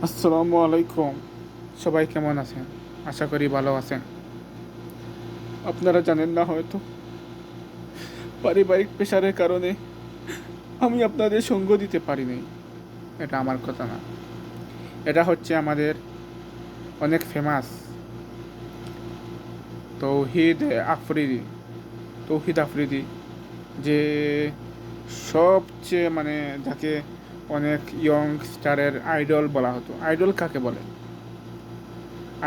আসসালামু আলাইকুম। সবাই কেমন আছেন? আশা করি ভালো আছেন। আপনারা জানেন না হয়তো, পারিবারিক প্রেশারের কারণে আমি আপনাদের সঙ্গ দিতে পারি নাই। এটা আমার কথা না, এটা হচ্ছে আমাদের অনেক ফেমাস তৌহিদ আফ্রিদি। তৌহিদ আফ্রিদি, যে সবচেয়ে যাকে অনেক ইয়ংস্টারের আইডল বলা হতো। আইডল কাকে বলে?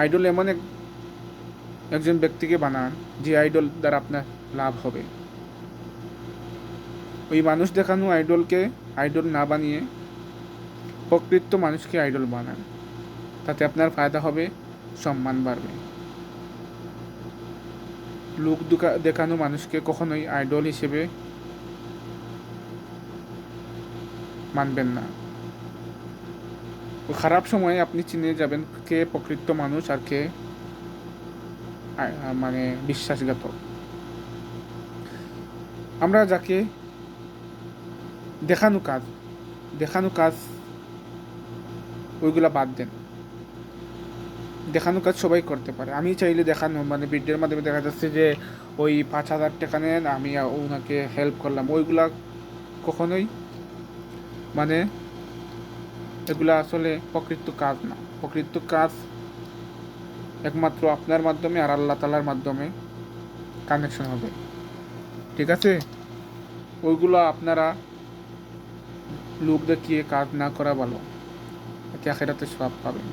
আইডল এমন একজন ব্যক্তিকে বানান যে আইডল দ্বারা আপনার লাভ হবে। ওই মানুষ দেখানো আইডলকে আইডল না বানিয়ে প্রকৃত মানুষকে আইডল বানান। তাতে আপনার ফায়দা হবে, সম্মান বাড়বে। লোক দেখানো মানুষকে কখনোই আইডল হিসেবে মানবেন না। ও খারাপ সময়ে আপনি চিনে যাবেন কে প্রকৃত মানুষ আর কে বিশ্বাসঘাতক। আমরা যাকে দেখানো কাজ দেখানো কাজ ওইগুলা বাদ দেন। দেখানো কাজ সবাই করতে পারে। আমি চাইলে দেখানো ভিডিওর মাধ্যমে দেখা যাচ্ছে যে ওই 5,000 টাকা নেন, আমি ওনাকে হেল্প করলাম, ওইগুলা কখনোই মানে এগুলা আসলে প্রকৃত কাজ না। প্রকৃত কাজ একমাত্র আপনার মাধ্যমে আর আল্লাহ তালার মাধ্যমে কানেকশন হবে। ঠিক আছে? ওইগুলো আপনারা লোক দেখিয়ে কাজ না করা ভালো, এতে আখেরাতে সওয়াব পাবেন।